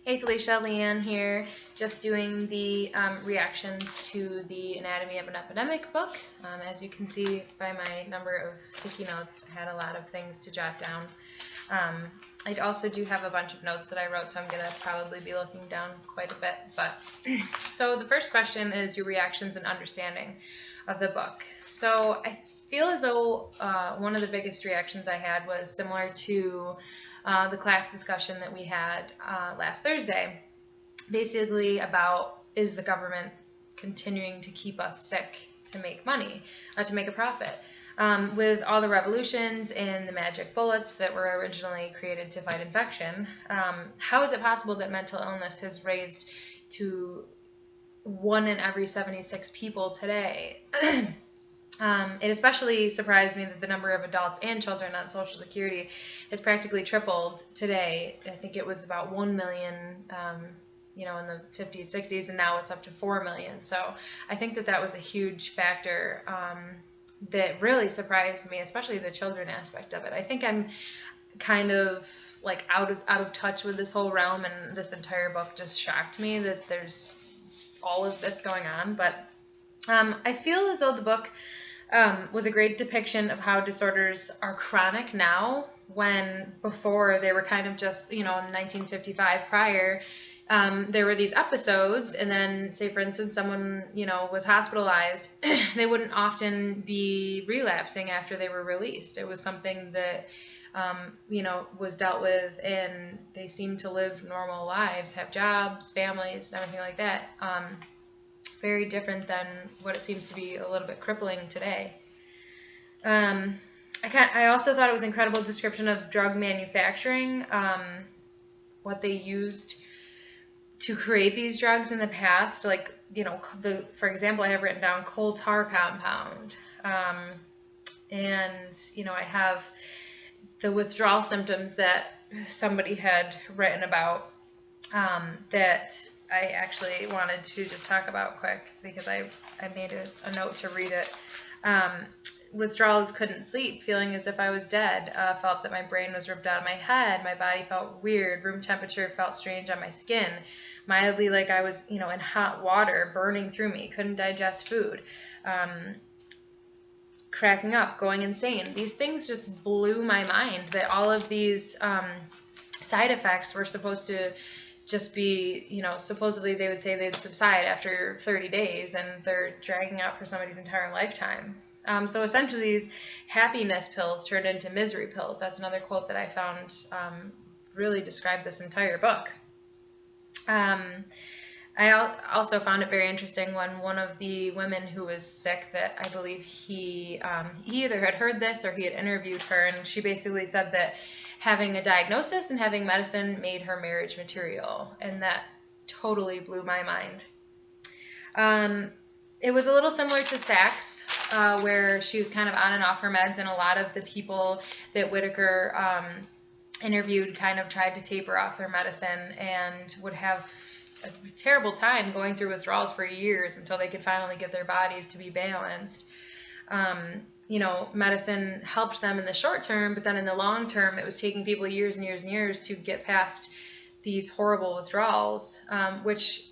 Hey Felicia, Leanne here, just doing the reactions to the Anatomy of an Epidemic book. As you can see by my number of sticky notes, I had a lot of things to jot down. I also do have a bunch of notes that I wrote, so I'm going to probably be looking down quite a bit. But so the first question is your reactions and understanding of the book. So I feel as though one of the biggest reactions I had was similar to the class discussion that we had last Thursday, basically about, is the government continuing to keep us sick to make money, to make a profit? With all the revolutions and the magic bullets that were originally created to fight infection, how is it possible that mental illness has raised to 1 in every 76 people today? It especially surprised me that the number of adults and children on Social Security has practically tripled today. I think it was about 1 million, in the 50s, 60s, and now it's up to 4 million. So I think that that was a huge factor that really surprised me, especially the children aspect of it. I think I'm kind of like out of touch with this whole realm, and this entire book just shocked me that there's all of this going on. But I feel as though the book was a great depiction of how disorders are chronic now, when before they were kind of just, in 1955 prior, there were these episodes, and then, say for instance, someone, was hospitalized, they wouldn't often be relapsing after they were released. It was something that, was dealt with, and they seemed to live normal lives, have jobs, families, and everything like that. Very different than what it seems to be a little bit crippling today. I also thought it was an incredible description of drug manufacturing, what they used to create these drugs in the past. Like, for example, I have written down coal tar compound. And, I have the withdrawal symptoms that somebody had written about that I actually wanted to just talk about quick, because I made a note to read it. Withdrawals: couldn't sleep, feeling as if I was dead, felt that my brain was ripped out of my head, my body felt weird, room temperature felt strange on my skin, mildly like I was, in hot water burning through me, couldn't digest food, cracking up, going insane. These things just blew my mind, that all of these side effects were supposed to just be, supposedly they would say they'd subside after 30 days, and they're dragging out for somebody's entire lifetime. So essentially these happiness pills turned into misery pills. That's another quote that I found really described this entire book. I also found it very interesting when one of the women who was sick, that I believe he either had heard this or he had interviewed her, and she basically said that having a diagnosis and having medicine made her marriage material, and that totally blew my mind. It was a little similar to Sachs, where she was kind of on and off her meds, and a lot of the people that Whitaker interviewed kind of tried to taper off their medicine and would have a terrible time going through withdrawals for years until they could finally get their bodies to be balanced. Medicine helped them in the short term, but then in the long term, it was taking people years and years and years to get past these horrible withdrawals, which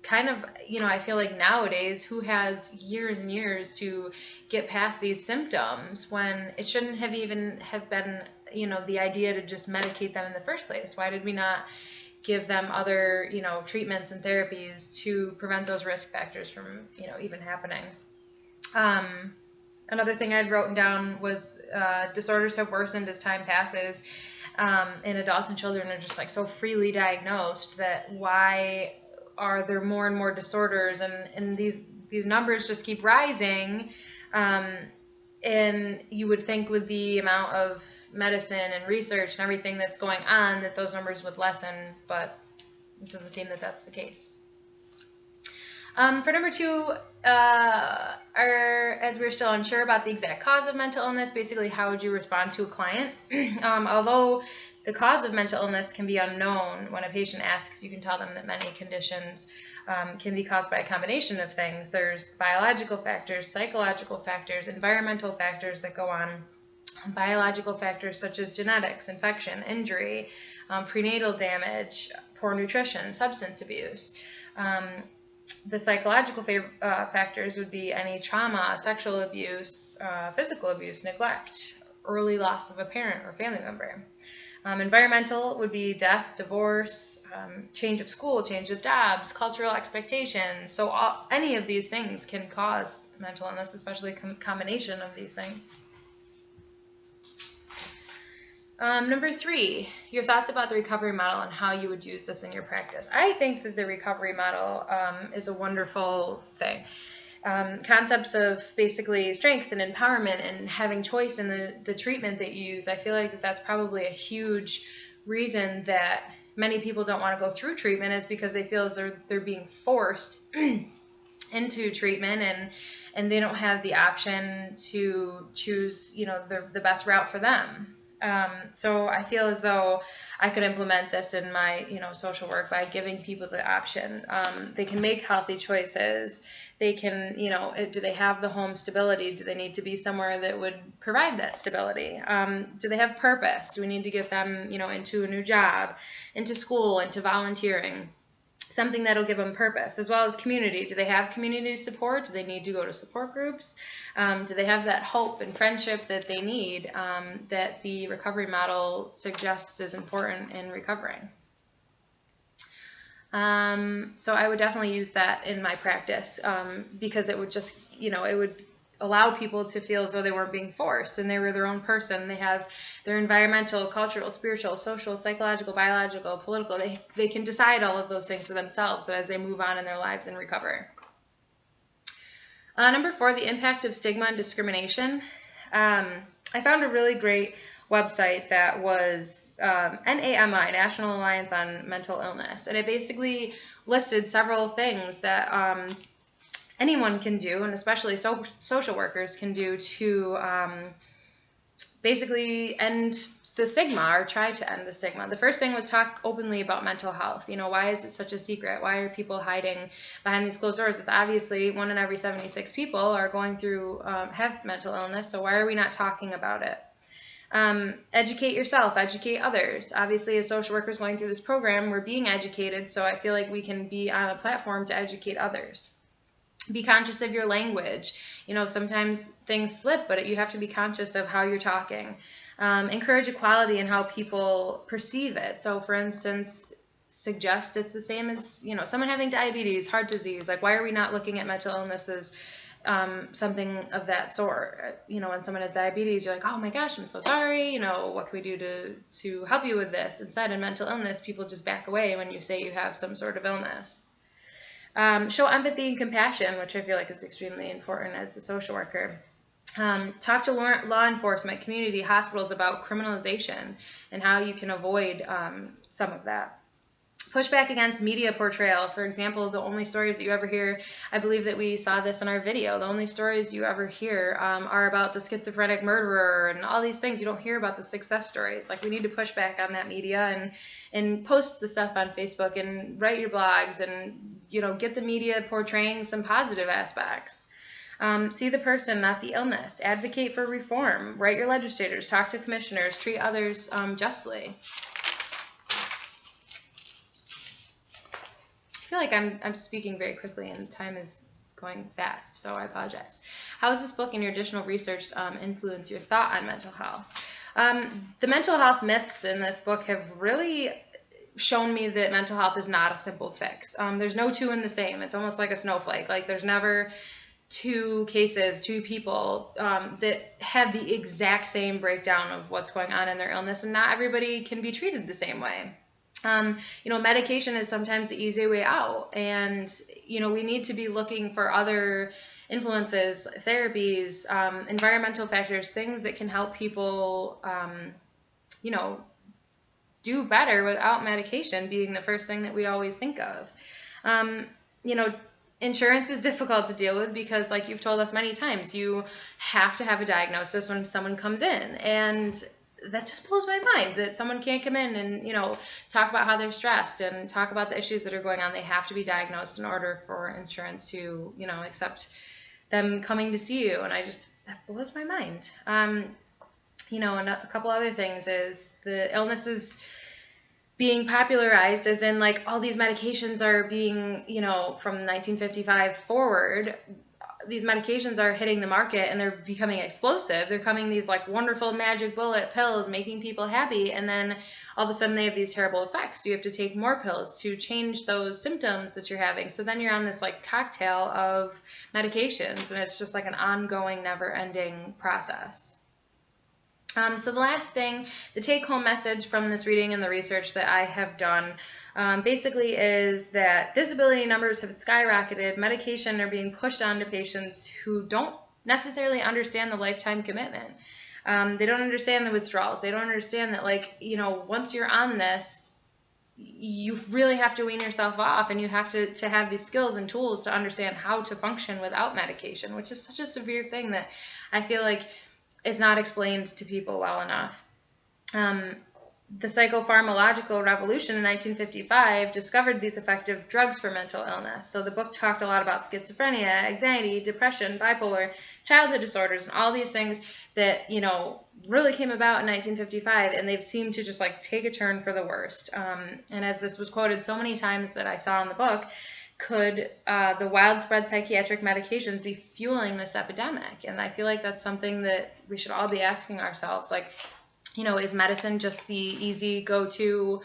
kind of, I feel like nowadays, who has years and years to get past these symptoms when it shouldn't have even have been, the idea to just medicate them in the first place? Why did we not give them other, treatments and therapies to prevent those risk factors from, even happening? Another thing I'd written down was disorders have worsened as time passes, and adults and children are just like so freely diagnosed, that why are there more and more disorders, and these numbers just keep rising, and you would think with the amount of medicine and research and everything that's going on that those numbers would lessen, but it doesn't seem that that's the case. For number 2, as we're still unsure about the exact cause of mental illness, basically how would you respond to a client? Although the cause of mental illness can be unknown, when a patient asks, you can tell them that many conditions can be caused by a combination of things. There's biological factors, psychological factors, environmental factors that go on, biological factors such as genetics, infection, injury, prenatal damage, poor nutrition, substance abuse. The psychological factors would be any trauma, sexual abuse, physical abuse, neglect, early loss of a parent or family member. Environmental would be death, divorce, change of school, change of jobs, cultural expectations. So any of these things can cause mental illness, especially a combination of these things. Number 3, your thoughts about the recovery model and how you would use this in your practice. I think that the recovery model is a wonderful thing. Concepts of basically strength and empowerment and having choice in the treatment that you use, I feel like that's probably a huge reason that many people don't want to go through treatment, is because they feel as they're being forced into treatment and they don't have the option to choose, the best route for them. So I feel as though I could implement this in my, social work by giving people the option. They can make healthy choices. They can, do they have the home stability? Do they need to be somewhere that would provide that stability? Do they have purpose? Do we need to get them, into a new job, into school, into volunteering? Something that'll give them purpose, as well as community. Do they have community support? Do they need to go to support groups? Do they have that hope and friendship that they need, that the recovery model suggests is important in recovering? So I would definitely use that in my practice, because it would just, it would allow people to feel as though they weren't being forced and they were their own person. They have their environmental, cultural, spiritual, social, psychological, biological, political. They can decide all of those things for themselves as they move on in their lives and recover. Number 4, the impact of stigma and discrimination. I found a really great website that was NAMI, National Alliance on Mental Illness, and it basically listed several things that anyone can do, and especially social workers can do, to basically end the stigma, or try to end the stigma. The first thing was talk openly about mental health. Why is it such a secret? Why are people hiding behind these closed doors? It's obviously 1 in every 76 people are going through, have mental illness, so why are we not talking about it? Educate yourself, educate others. Obviously, as social workers going through this program, we're being educated, so I feel like we can be on a platform to educate others. Be conscious of your language. Sometimes things slip, but you have to be conscious of how you're talking. Encourage equality in how people perceive it. So, for instance, suggest it's the same as, someone having diabetes, heart disease. Like, why are we not looking at mental illnesses, something of that sort? When someone has diabetes, you're like, oh my gosh, I'm so sorry. What can we do to help you with this? Instead, in mental illness, people just back away when you say you have some sort of illness. Show empathy and compassion, which I feel like is extremely important as a social worker. Talk to law enforcement, community, hospitals about criminalization and how you can avoid some of that. Push back against media portrayal. For example, the only stories that you ever hear, I believe that we saw this in our video, the only stories you ever hear are about the schizophrenic murderer and all these things. You don't hear about the success stories. Like, we need to push back on that media and post the stuff on Facebook and write your blogs and, get the media portraying some positive aspects. See the person, not the illness. Advocate for reform. Write your legislators. Talk to commissioners. Treat others justly. I feel like I'm speaking very quickly and time is going fast, so I apologize. How has this book and your additional research influenced your thought on mental health? The mental health myths in this book have really shown me that mental health is not a simple fix. There's no two in the same. It's almost like a snowflake. Like, there's never two people that have the exact same breakdown of what's going on in their illness, and not everybody can be treated the same way. Medication is sometimes the easy way out, and we need to be looking for other influences, therapies, environmental factors, things that can help people do better without medication being the first thing that we always think of. Insurance is difficult to deal with because, like you've told us many times, you have to have a diagnosis when someone comes in, and that just blows my mind that someone can't come in and, talk about how they're stressed and talk about the issues that are going on. They have to be diagnosed in order for insurance to, accept them coming to see you. And that blows my mind. And a couple other things is the illnesses, being popularized, as in like all these medications are being, you know, from 1955 forward, these medications are hitting the market and they're becoming explosive. They're coming these like wonderful magic bullet pills making people happy, and then all of a sudden they have these terrible effects. You have to take more pills to change those symptoms that you're having. So then you're on this like cocktail of medications, and it's just like an ongoing, never-ending process. So the last thing, the take-home message from this reading and the research that I have done basically is that disability numbers have skyrocketed. Medication are being pushed onto patients who don't necessarily understand the lifetime commitment. They don't understand the withdrawals. They don't understand that, like, you know, once you're on this, you really have to wean yourself off, and you have to have these skills and tools to understand how to function without medication, which is such a severe thing that I feel like is not explained to people well enough. The psychopharmacological revolution in 1955 discovered these effective drugs for mental illness. So the book talked a lot about schizophrenia, anxiety, depression, bipolar, childhood disorders, and all these things that, you know, really came about in 1955, and they've seemed to just like take a turn for the worst. And as this was quoted so many times that I saw in the book, could the widespread psychiatric medications be fueling this epidemic? And I feel like that's something that we should all be asking ourselves. Like, you know, is medicine just the easy go-to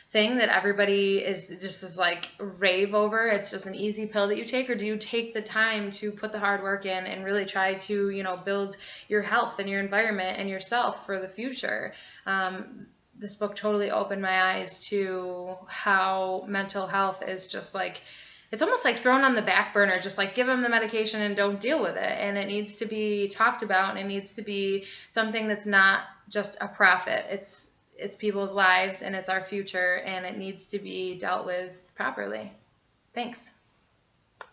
thing that everybody is like rave over? It's just an easy pill that you take, or do you take the time to put the hard work in and really try to, you know, build your health and your environment and yourself for the future? This book totally opened my eyes to how mental health is just like, it's almost like thrown on the back burner, just like give them the medication and don't deal with it. And it needs to be talked about, and it needs to be something that's not just a profit. It's people's lives, and it's our future, and it needs to be dealt with properly. Thanks.